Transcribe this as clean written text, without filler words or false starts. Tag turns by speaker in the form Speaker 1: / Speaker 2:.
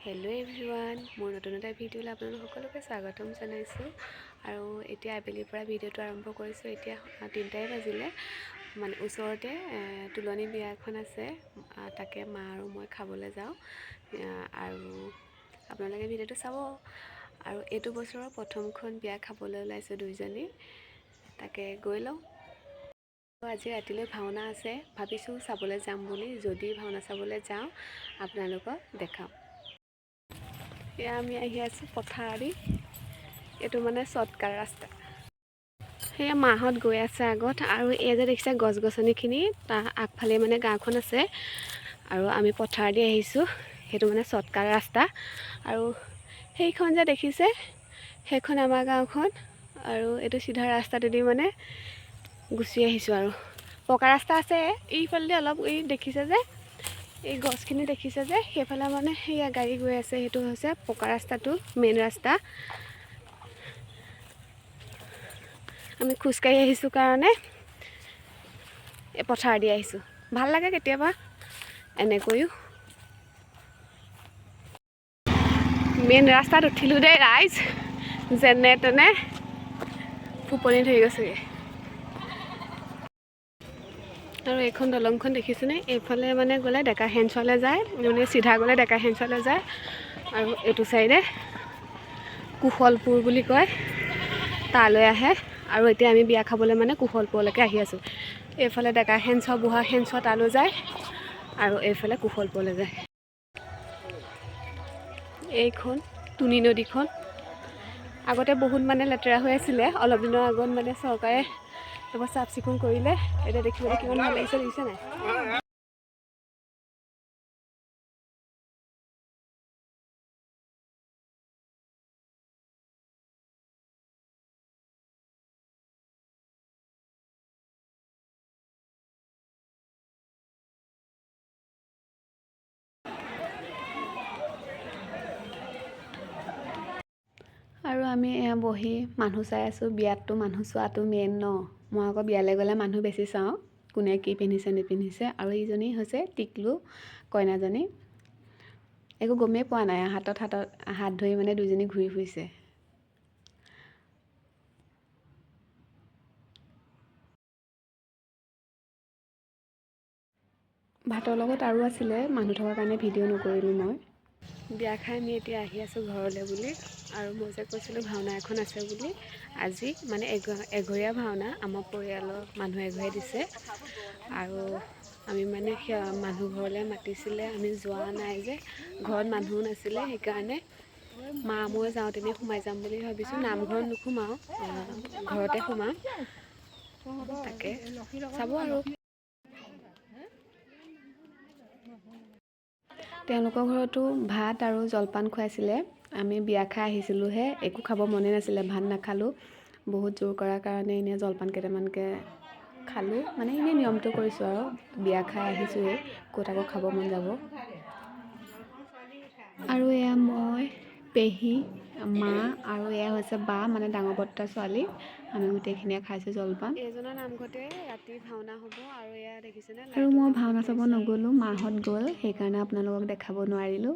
Speaker 1: Hello' everyone, মোৰ নতুন এটা ভিডিঅ'লৈ আপোনালোক সকলোকে স্বাগতম জনাইছোঁ। আৰু এতিয়া আবেলিৰ পৰা ভিডিঅ'টো আৰম্ভ কৰিছোঁ। এতিয়া 3টাই বাজিলে, মানে ওচৰতে তুলনি বিয়া এখন আছে, তাকে মা আৰু মই খাবলৈ যাওঁ। আৰু আপোনালোকে ভিডিঅ'টো চাব। আৰু এইটো বছৰৰ প্ৰথমখন বিয়া খাবলৈ ওলাইছোঁ দুইজনী, তাকে গৈ লওঁ। আজি ৰাতিলৈ ভাওনা আছে, ভাবিছোঁ চাবলৈ যাম বুলি। যদি ভাওনা চাবলৈ যাওঁ আপোনালোকক দেখাম। এয়া আমি আহি আছোঁ পথাৰেদি। এইটো মানে শ্বৰ্টকাট ৰাস্তা। সেয়া মাহঁত গৈ আছে আগত, আৰু এই যে দেখিছে গছ গছনিখিনি, তাৰ আগফালে মানে গাঁওখন আছে। আৰু আমি পথাৰেদি আহিছোঁ, সেইটো মানে শ্বৰ্টকাট ৰাস্তা। আৰু সেইখন যে দেখিছে, সেইখন আমাৰ গাঁওখন। আৰু এইটো চিধা ৰাস্তাটোদি মানে গুচি আহিছোঁ। আৰু পকা ৰাস্তা আছে এইফালেদি অলপ, এই দেখিছে যে এই গছখিনি দেখিছে যে, সেইফালে মানে সেয়া গাড়ী গৈ আছে। সেইটো হৈছে পকা ৰাস্তাটো, মেইন ৰাস্তা। আমি খোজকাঢ়ি আহিছোঁ কাৰণে এই পথাৰেদি আহিছোঁ। ভাল লাগে কেতিয়াবা এনেকৈও। মেইন ৰাস্তাত উঠিলোঁ দেই ৰাইজ, যেনে তেনে ফুপনি ধৰি গৈছেগৈ। আৰু এইখন দলংখন দেখিছেনে? এইফালে মানে গ'লে ডেকা হেঞ্চলৈ যায়, মানে চিধা গ'লে ডেকা হেঞ্চলৈ যায়। আৰু এইটো চাইডে কুশলপুৰ বুলি কয়, তালৈ আহে। আৰু এতিয়া আমি বিয়া খাবলৈ মানে কুশলপুৰলৈকে আহি আছোঁ। এইফালে ডেকা হেঞ্চ, বুঢ়া হেঞ্চ তালৈ যায়, আৰু এইফালে কুশলপুৰলৈ যায়। এইখন তুনি নদীখন আগতে বহুত মানে লেতেৰা হৈ আছিলে। অলপ দিনৰ আগত মানে চৰকাৰে এইবোৰ চাফ চিকুণ কৰিলে। এতিয়া দেখিবলৈ কিমান ভাল লাগিছে, দেখিছে নাই? আৰু আমি এয়া বহি মানুহ চাই আছোঁ। বিয়াততো মানুহ চোৱাটো মেইন ন। মই আকৌ বিয়ালৈ গ'লে মানুহ বেছি চাওঁ, কোনে কি পিন্ধিছে নিপিন্ধিছে। আৰু এইজনী হৈছে টিকলু, কইনাজনী। একো গমেই পোৱা নাই, হাত ধৰি মানে দুইজনী ঘূৰি ফুৰিছে। ভাতৰ লগত আৰু আছিলে, মানুহ থকাৰ কাৰণে ভিডিঅ' নকৰিলোঁ মই। বিয়া খাই আমি এতিয়া আহি আছোঁ ঘৰলৈ বুলি। আৰু মই যে কৈছিলোঁ ভাওনা এখন আছে বুলি, আজি মানে এঘৰীয়া ভাওনা, আমাৰ পৰিয়ালৰ মানুহ এঘৰে দিছে। আৰু আমি মানে মানুহ ঘৰলৈ মাতিছিলে, আমি যোৱা নাই যে, ঘৰত মানুহো নাছিলে। সেইকাৰণে মা মই যাওঁতেনে সোমাই যাম বুলি ভাবিছোঁ। নামঘৰত নোসোমাওঁ, ঘৰতে সোমাম। তাকে চাব আৰু। তেওঁলোকৰ ঘৰতো ভাত আৰু জলপান খুৱাইছিলে। আমি বিয়া খাই আহিছিলোঁহে, একো খাব মনে নাছিলে, ভাত নাখালোঁ। বহুত জোৰ কৰাৰ কাৰণে এনেই জলপান কেইটামানকৈ খালোঁ, মানে এনেই নিয়মটো কৰিছোঁ আৰু। বিয়া খাই আহিছোঁহে, ক'ত আকৌ খাব মন যাব। আৰু এয়া মই, পেহী, মা, আৰু এয়া হৈছে বা, মানে ডাঙৰ বৰ্তাৰ ছোৱালী। আমি গোটেইখিনিয়ে খাইছোঁ জলপান। এইজনৰ নামঘৰতে ৰাতি ভাওনা হ'ব। আৰু এয়া দেখিছেনে? আৰু মই ভাওনা চাব নগ'লোঁ, মাহঁত গ'ল, সেইকাৰণে আপোনালোকক দেখাব নোৱাৰিলোঁ।